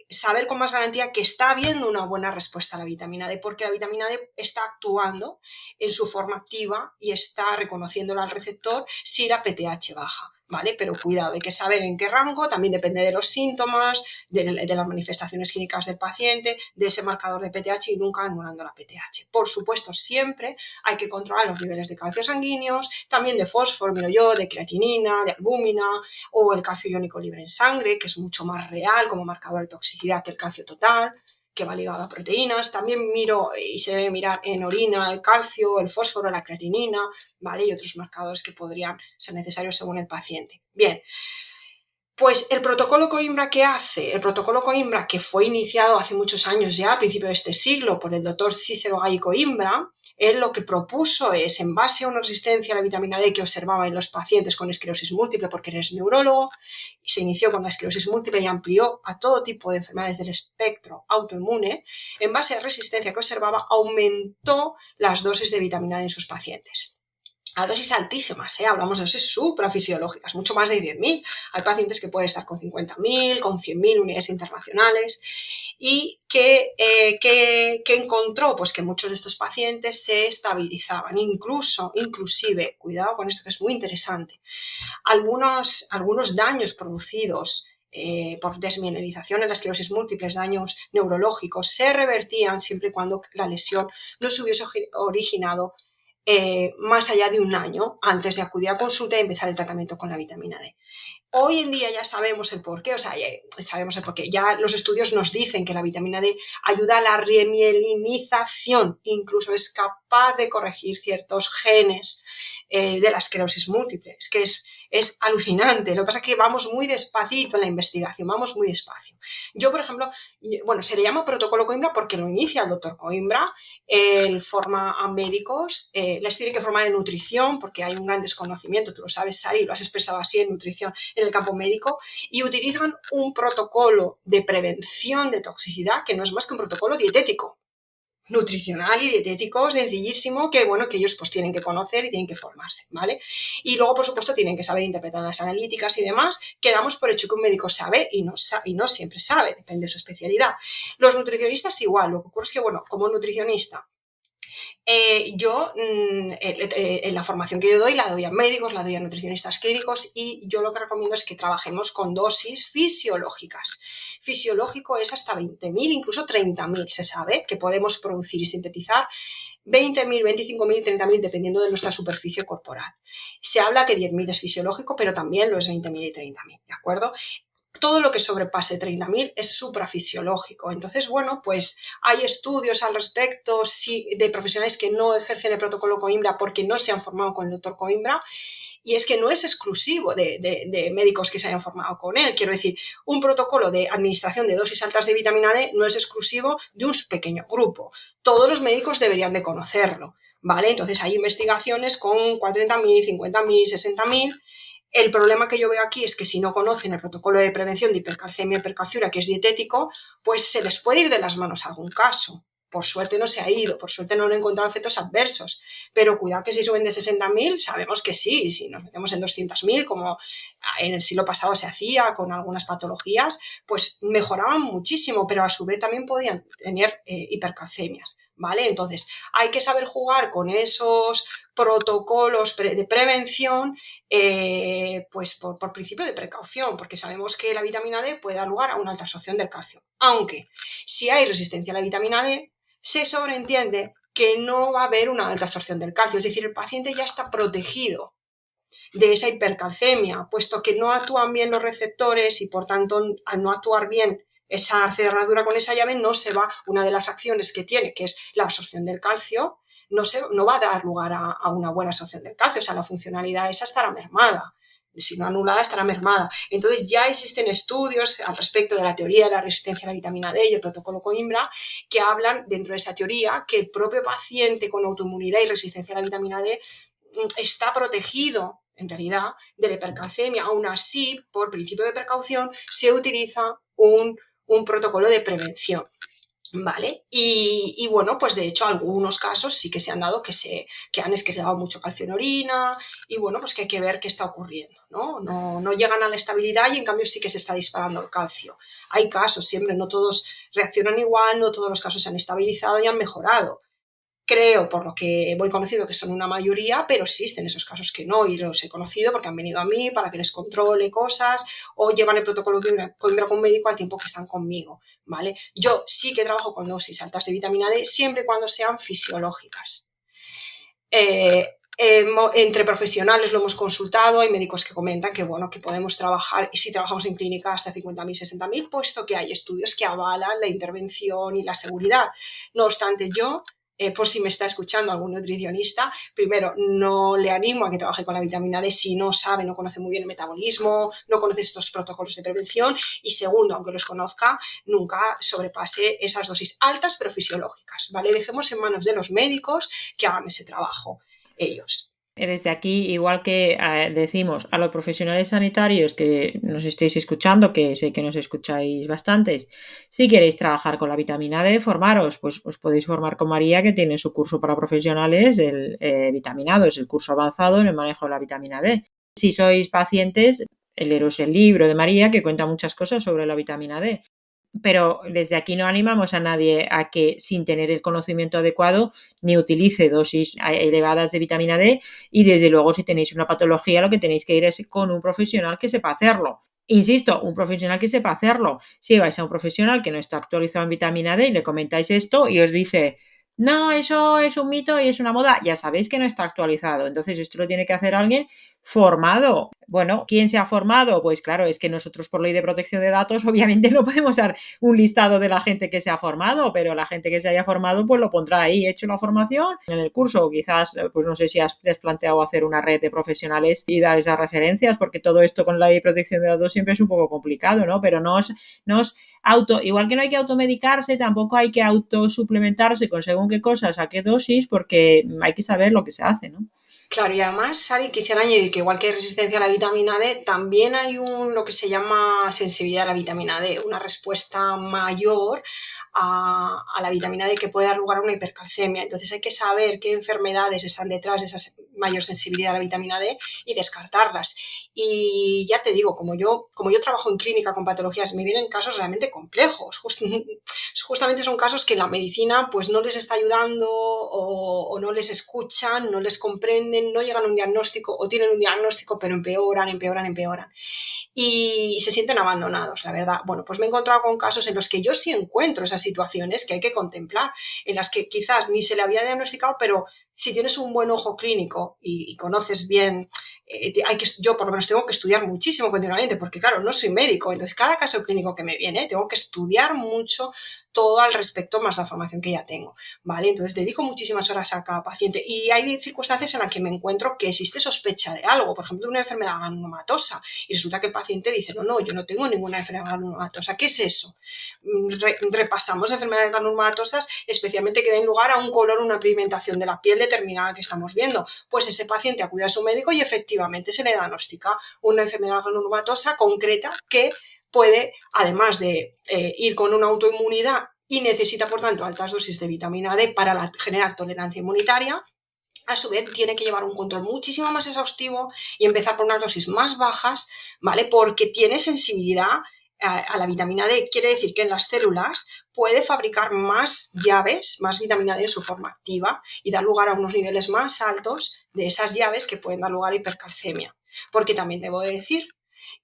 saber con más garantía que está habiendo una buena respuesta a la vitamina D, porque la vitamina D está actuando en su forma activa y está reconociéndola al receptor si la PTH baja, ¿vale? Pero cuidado, hay que saber en qué rango, también depende de los síntomas, de las manifestaciones clínicas del paciente, de ese marcador de PTH, y nunca anulando la PTH. Por supuesto, siempre hay que controlar los niveles de calcio sanguíneos, también de fósforo, de creatinina, de albúmina, o el calcio iónico libre en sangre, que es mucho más real como marcador de toxicidad que el calcio total, que va ligado a proteínas. También miro, y se debe mirar en orina, el calcio, el fósforo, la creatinina, ¿vale? Y otros marcadores que podrían ser necesarios según el paciente. Bien, pues el protocolo Coimbra, ¿qué hace? El protocolo Coimbra, que fue iniciado hace muchos años ya, a principios de este siglo, por el doctor Cícero Gay Coimbra, él lo que propuso es, en base a una resistencia a la vitamina D que observaba en los pacientes con esclerosis múltiple, porque él es neurólogo, y se inició con la esclerosis múltiple y amplió a todo tipo de enfermedades del espectro autoinmune, en base a la resistencia que observaba, aumentó las dosis de vitamina D en sus pacientes. A dosis altísimas, hablamos de dosis suprafisiológicas, mucho más de 10.000. Hay pacientes que pueden estar con 50.000, con 100.000 unidades internacionales, y que encontró pues que muchos de estos pacientes se estabilizaban, inclusive, cuidado con esto que es muy interesante, algunos daños producidos por desmineralización en la esclerosis múltiple, daños neurológicos, se revertían siempre y cuando la lesión no se hubiese originado más allá de un año antes de acudir a consulta y empezar el tratamiento con la vitamina D. Hoy en día ya sabemos el porqué, ya los estudios nos dicen que la vitamina D ayuda a la remielinización, incluso es capaz de corregir ciertos genes de la esclerosis múltiple. Es que es alucinante. Lo que pasa es que vamos muy despacito en la investigación, vamos muy despacio. Yo, por ejemplo, se le llama protocolo Coimbra porque lo inicia el doctor Coimbra, él forma a médicos, les tiene que formar en nutrición porque hay un gran desconocimiento, tú lo sabes, Sari, lo has expresado así, en nutrición en el campo médico, y utilizan un protocolo de prevención de toxicidad que no es más que un protocolo dietético, nutricional y dietético sencillísimo, que ellos pues tienen que conocer y tienen que formarse, ¿vale? Y luego, por supuesto, tienen que saber interpretar las analíticas y demás, que damos por hecho que un médico sabe y no siempre sabe, depende de su especialidad. Los nutricionistas igual, lo que ocurre es que, como nutricionista, yo en la formación que yo doy, la doy a médicos, la doy a nutricionistas clínicos, y yo lo que recomiendo es que trabajemos con dosis fisiológicas. Fisiológico es hasta 20.000, incluso 30.000, se sabe que podemos producir y sintetizar 20.000, 25.000, 30.000, dependiendo de nuestra superficie corporal. Se habla que 10.000 es fisiológico, pero también lo es 20.000 y 30.000, ¿de acuerdo? Todo lo que sobrepase 30.000 es suprafisiológico. Entonces, pues hay estudios al respecto de profesionales que no ejercen el protocolo Coimbra porque no se han formado con el doctor Coimbra, y es que no es exclusivo de médicos que se hayan formado con él. Quiero decir, un protocolo de administración de dosis altas de vitamina D no es exclusivo de un pequeño grupo. Todos los médicos deberían de conocerlo. ¿vale? Entonces hay investigaciones con 40.000, 50.000, 60.000. El problema que yo veo aquí es que si no conocen el protocolo de prevención de hipercalcemia y hipercalciuria, que es dietético, pues se les puede ir de las manos algún caso. Por suerte no se ha ido, por suerte no han encontrado efectos adversos, pero cuidado que si suben de 60.000, sabemos que sí, si nos metemos en 200.000, como en el siglo pasado se hacía con algunas patologías, pues mejoraban muchísimo, pero a su vez también podían tener hipercalcemias, ¿vale? Entonces hay que saber jugar con esos protocolos de prevención, pues por principio de precaución, porque sabemos que la vitamina D puede dar lugar a una alta absorción del calcio, aunque si hay resistencia a la vitamina D, se sobreentiende que no va a haber una alta absorción del calcio, es decir, el paciente ya está protegido de esa hipercalcemia, puesto que no actúan bien los receptores y por tanto al no actuar bien esa cerradura con esa llave no se va, una de las acciones que tiene, que es la absorción del calcio, no va a dar lugar a una buena absorción del calcio, o sea, la funcionalidad esa estará mermada. Si no anulada, estará mermada. Entonces ya existen estudios al respecto de la teoría de la resistencia a la vitamina D y el protocolo Coimbra que hablan dentro de esa teoría que el propio paciente con autoinmunidad y resistencia a la vitamina D está protegido en realidad de la hipercalcemia. Aún así, por principio de precaución, se utiliza un protocolo de prevención. ¿Vale? Y bueno, pues de hecho algunos casos sí que se han dado que han excretado mucho calcio en orina y bueno, pues que hay que ver qué está ocurriendo, ¿no? No llegan a la estabilidad y en cambio sí que se está disparando el calcio. Hay casos, siempre no todos reaccionan igual, no todos los casos se han estabilizado y han mejorado. Creo, por lo que voy conociendo, que son una mayoría, pero existen esos casos que no, y los he conocido porque han venido a mí para que les controle cosas o llevan el protocolo con un médico al tiempo que están conmigo, ¿vale? Yo sí que trabajo con dosis altas de vitamina D siempre y cuando sean fisiológicas. Entre profesionales lo hemos consultado, hay médicos que comentan que, bueno, que podemos trabajar, y si trabajamos en clínica hasta 50.000, 60.000, puesto que hay estudios que avalan la intervención y la seguridad. No obstante, yo por si me está escuchando algún nutricionista, primero, no le animo a que trabaje con la vitamina D si no sabe, no conoce muy bien el metabolismo, no conoce estos protocolos de prevención y segundo, aunque los conozca, nunca sobrepase esas dosis altas pero fisiológicas, ¿vale? Dejemos en manos de los médicos que hagan ese trabajo ellos. Desde aquí, igual que decimos a los profesionales sanitarios que nos estéis escuchando, que sé que nos escucháis bastantes, si queréis trabajar con la vitamina D, formaros, pues os podéis formar con María, que tiene su curso para profesionales, el vitaminado, es el curso avanzado en el manejo de la vitamina D. Si sois pacientes, leeros el libro de María, que cuenta muchas cosas sobre la vitamina D. Pero desde aquí no animamos a nadie a que sin tener el conocimiento adecuado ni utilice dosis elevadas de vitamina D y desde luego si tenéis una patología lo que tenéis que ir es con un profesional que sepa hacerlo. Insisto, un profesional que sepa hacerlo. Si vais a un profesional que no está actualizado en vitamina D y le comentáis esto y os dice no, eso es un mito y es una moda, ya sabéis que no está actualizado. Entonces esto lo tiene que hacer alguien formado. Bueno, ¿quién se ha formado? Pues claro, es que nosotros por ley de protección de datos obviamente no podemos dar un listado de la gente que se ha formado, pero la gente que se haya formado pues lo pondrá ahí, hecho la formación en el curso. Quizás, pues no sé si te has planteado hacer una red de profesionales y dar esas referencias, porque todo esto con la ley de protección de datos siempre es un poco complicado, ¿no? Pero no os igual que no hay que automedicarse, tampoco hay que autosuplementarse con según qué cosas, a qué dosis, porque hay que saber lo que se hace, ¿no? Claro, y además, Sari, quisiera añadir que igual que hay resistencia a la vitamina D, también hay lo que se llama sensibilidad a la vitamina D, una respuesta mayor a la vitamina D que puede dar lugar a una hipercalcemia. Entonces hay que saber qué enfermedades están detrás de esa mayor sensibilidad a la vitamina D y descartarlas. Y ya te digo, como yo trabajo en clínica con patologías, me vienen casos realmente complejos. Justamente son casos que la medicina pues no les está ayudando o no les escuchan, no les comprenden, no llegan a un diagnóstico o tienen un diagnóstico pero empeoran y se sienten abandonados, la verdad. Bueno, pues me he encontrado con casos en los que yo sí encuentro esas situaciones que hay que contemplar, en las que quizás ni se le había diagnosticado, pero si tienes un buen ojo clínico y conoces bien, yo por lo menos tengo que estudiar muchísimo continuamente, porque claro, no soy médico, entonces cada caso clínico que me viene tengo que estudiar mucho todo al respecto más la formación que ya tengo, ¿vale? Entonces dedico muchísimas horas a cada paciente y hay circunstancias en las que me encuentro que existe sospecha de algo, por ejemplo, una enfermedad granulomatosa, y resulta que el paciente dice, no, yo no tengo ninguna enfermedad granulomatosa. ¿Qué es eso? Repasamos enfermedades granulomatosas, especialmente que den lugar a un color, una pigmentación de la piel determinada que estamos viendo. Pues ese paciente acude a su médico y efectivamente se le diagnostica una enfermedad granulomatosa concreta que puede, además de ir con una autoinmunidad y necesita, por tanto, altas dosis de vitamina D para generar tolerancia inmunitaria, a su vez tiene que llevar un control muchísimo más exhaustivo y empezar por unas dosis más bajas, ¿vale? Porque tiene sensibilidad a la vitamina D. Quiere decir que en las células puede fabricar más llaves, más vitamina D en su forma activa y dar lugar a unos niveles más altos de esas llaves que pueden dar lugar a hipercalcemia. Porque también debo decir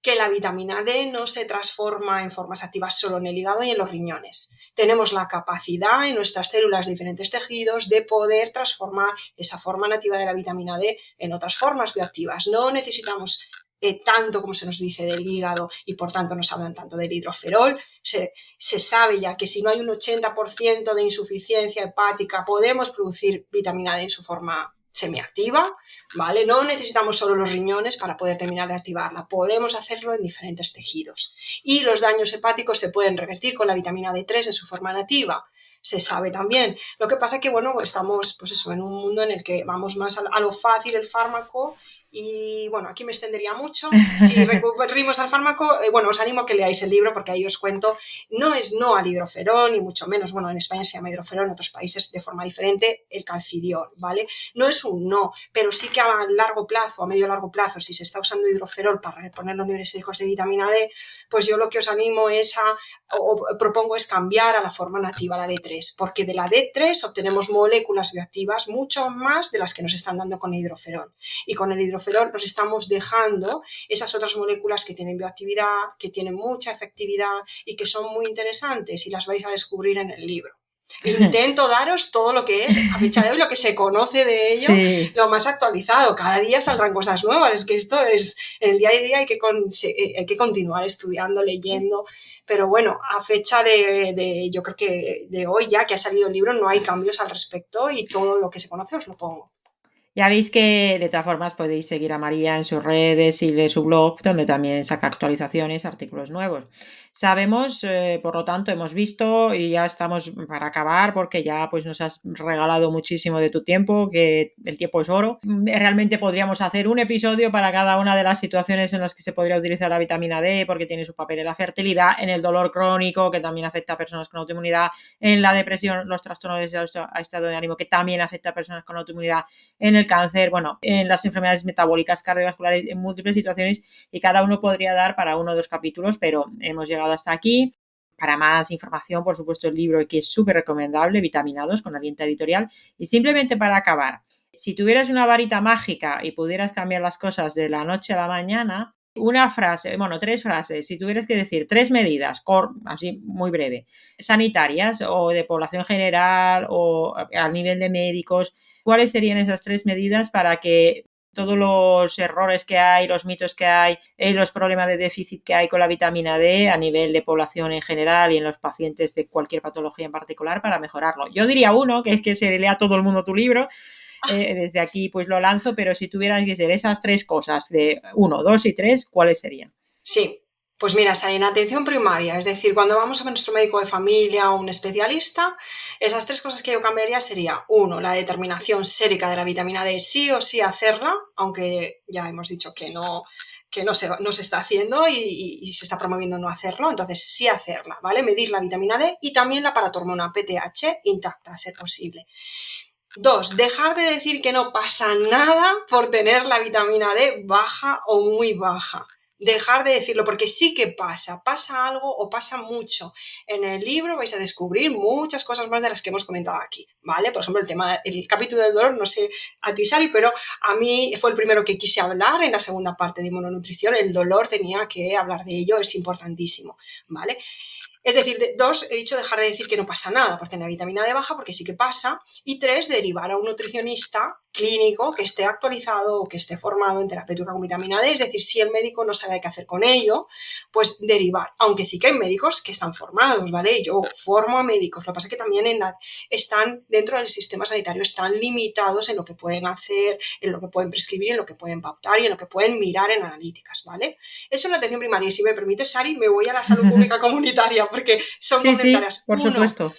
que la vitamina D no se transforma en formas activas solo en el hígado y en los riñones. Tenemos la capacidad en nuestras células de diferentes tejidos de poder transformar esa forma nativa de la vitamina D en otras formas bioactivas. No necesitamos tanto como se nos dice del hígado y por tanto nos hablan tanto del hidroferol. Se sabe ya que si no hay un 80% de insuficiencia hepática podemos producir vitamina D en su forma semiactiva, ¿vale? No necesitamos solo los riñones para poder terminar de activarla, podemos hacerlo en diferentes tejidos. Y los daños hepáticos se pueden revertir con la vitamina D3 en su forma nativa. Se sabe también. Lo que pasa es que, bueno, estamos pues eso, en un mundo en el que vamos más a lo fácil el fármaco y, bueno, aquí me extendería mucho. Si recurrimos al fármaco, bueno, os animo a que leáis el libro porque ahí os cuento, no es no al hidroferol, ni mucho menos, bueno, en España se llama hidroferol, en otros países de forma diferente, el calcidiol, ¿vale? No es un no, pero sí que a largo plazo, a medio largo plazo, si se está usando hidroferol para reponer los niveles hijos de vitamina D, pues yo lo que os animo es o propongo es cambiar a la forma nativa, la D3, porque de la D3 obtenemos moléculas bioactivas mucho más de las que nos están dando con el hidroferol. Y con el hidroferol nos estamos dejando esas otras moléculas que tienen bioactividad, que tienen mucha efectividad y que son muy interesantes y las vais a descubrir en el libro. Intento daros todo lo que es a fecha de hoy, lo que se conoce de ello, sí, lo más actualizado. Cada día saldrán cosas nuevas. Es que esto es, en el día a día hay que continuar estudiando, leyendo. Pero bueno, a fecha yo creo que de hoy ya que ha salido el libro no hay cambios al respecto y todo lo que se conoce os lo pongo. Ya veis que de todas formas podéis seguir a María en sus redes y leer su blog, donde también saca actualizaciones, artículos nuevos. Sabemos, por lo tanto, hemos visto y ya estamos para acabar porque ya pues nos has regalado muchísimo de tu tiempo, que el tiempo es oro. Realmente podríamos hacer un episodio para cada una de las situaciones en las que se podría utilizar la vitamina D porque tiene su papel en la fertilidad, en el dolor crónico, que también afecta a personas con autoinmunidad, en la depresión, los trastornos de estado de ánimo, que también afecta a personas con autoinmunidad, en el cáncer, bueno, en las enfermedades metabólicas, cardiovasculares, en múltiples situaciones, y cada uno podría dar para 1 o 2 capítulos, pero hemos llegado hasta aquí. Para más información, por supuesto, el libro que es súper recomendable, Vitaminados, con Alienta Editorial. Y simplemente para acabar, si tuvieras una varita mágica y pudieras cambiar las cosas de la noche a la mañana, una frase, bueno, 3 frases, si tuvieras que decir 3 medidas, así muy breve, sanitarias o de población general o a nivel de médicos, ¿cuáles serían esas 3 medidas para que todos los errores que hay, los mitos que hay, los problemas de déficit que hay con la vitamina D a nivel de población en general y en los pacientes de cualquier patología en particular para mejorarlo? Yo diría uno, que es que se lea a todo el mundo tu libro. Desde aquí pues lo lanzo, pero si tuvieras que ser esas 3 cosas de 1, 2 y 3, ¿cuáles serían? Sí. Pues mira, en atención primaria, es decir, cuando vamos a nuestro médico de familia o un especialista, esas 3 cosas que yo cambiaría sería, 1, la determinación sérica de la vitamina D, sí o sí hacerla, aunque ya hemos dicho que no se está haciendo y se está promoviendo no hacerlo, entonces sí hacerla, ¿vale? Medir la vitamina D y también la paratormona PTH intacta, a ser posible. 2, dejar de decir que no pasa nada por tener la vitamina D baja o muy baja. Dejar de decirlo, porque sí que pasa algo o pasa mucho. En el libro vais a descubrir muchas cosas más de las que hemos comentado aquí, ¿vale? Por ejemplo, el capítulo del dolor, no sé a ti, Sari, pero a mí fue el primero que quise hablar en la segunda parte de inmunonutrición. El dolor tenía que hablar de ello, es importantísimo, ¿vale? Es decir, 2, he dicho dejar de decir que no pasa nada por tener vitamina D baja, porque sí que pasa. Y 3, derivar a un nutricionista clínico que esté actualizado o que esté formado en terapéutica con vitamina D. Es decir, si el médico no sabe qué hacer con ello, pues derivar. Aunque sí que hay médicos que están formados, ¿vale? Yo formo a médicos. Lo que pasa es que también están dentro del sistema sanitario, están limitados en lo que pueden hacer, en lo que pueden prescribir, en lo que pueden pautar y en lo que pueden mirar en analíticas, ¿vale? Eso es la atención primaria. Y si me permites, Sari, me voy a la salud pública comunitaria, porque son complementarias. Sí, por supuesto.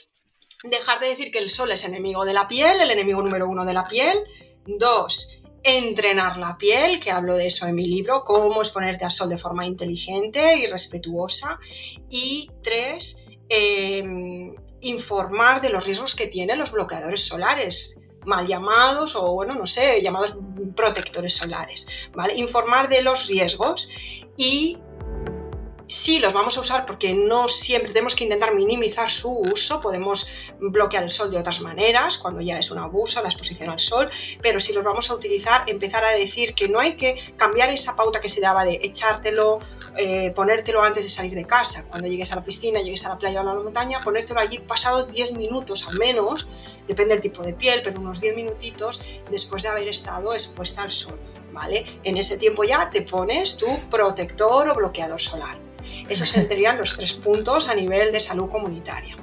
Dejar de decir que el sol es enemigo de la piel, el enemigo número 1 de la piel. 2, entrenar la piel, que hablo de eso en mi libro, cómo exponerte al sol de forma inteligente y respetuosa. Y 3, informar de los riesgos que tienen los bloqueadores solares, mal llamados o, bueno, no sé, llamados protectores solares, ¿vale? Informar de los riesgos y sí los vamos a usar porque no siempre tenemos que intentar minimizar su uso, podemos bloquear el sol de otras maneras cuando ya es un abuso la exposición al sol, pero si los vamos a utilizar, empezar a decir que no hay que cambiar esa pauta que se daba de echártelo, ponértelo antes de salir de casa, cuando llegues a la piscina, llegues a la playa o a la montaña, ponértelo allí pasado 10 minutos al menos, depende del tipo de piel, pero unos 10 minutitos después de haber estado expuesta al sol, ¿vale? En ese tiempo ya te pones tu protector o bloqueador solar. Esos serían los 3 puntos a nivel de salud comunitaria.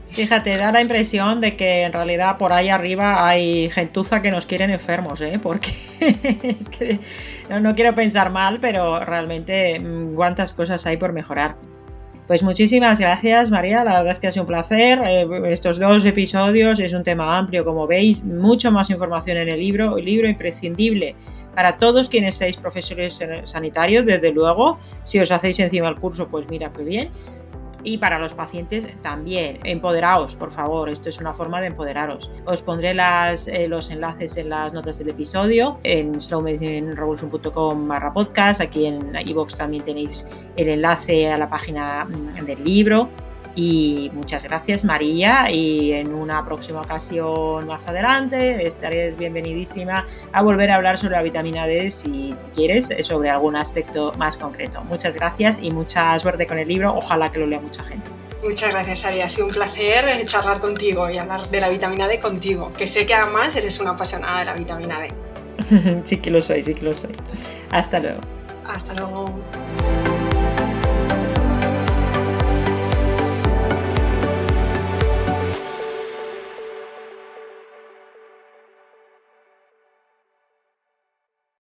Fíjate, da la impresión de que en realidad por ahí arriba hay gentuza que nos quieren enfermos, porque es que no quiero pensar mal, pero realmente cuántas cosas hay por mejorar. Pues muchísimas gracias, María, la verdad es que ha sido un placer. Estos 2 episodios es un tema amplio, como veis, mucho más información en el libro imprescindible para todos quienes seáis profesores sanitarios, desde luego. Si os hacéis encima el curso, pues mira qué bien. Y para los pacientes también, empoderaos, por favor, esto es una forma de empoderaros. Os pondré los enlaces en las notas del episodio, en slowmedicinerevolution.com/podcast, aquí en iVoox también tenéis el enlace a la página del libro. Y muchas gracias, María, y en una próxima ocasión más adelante estaréis bienvenidísima a volver a hablar sobre la vitamina D si quieres, sobre algún aspecto más concreto. Muchas gracias y mucha suerte con el libro, ojalá que lo lea mucha gente. Muchas gracias, Ari, ha sido un placer charlar contigo y hablar de la vitamina D contigo, que sé que además eres una apasionada de la vitamina D. Sí que lo soy. Hasta luego. Hasta luego.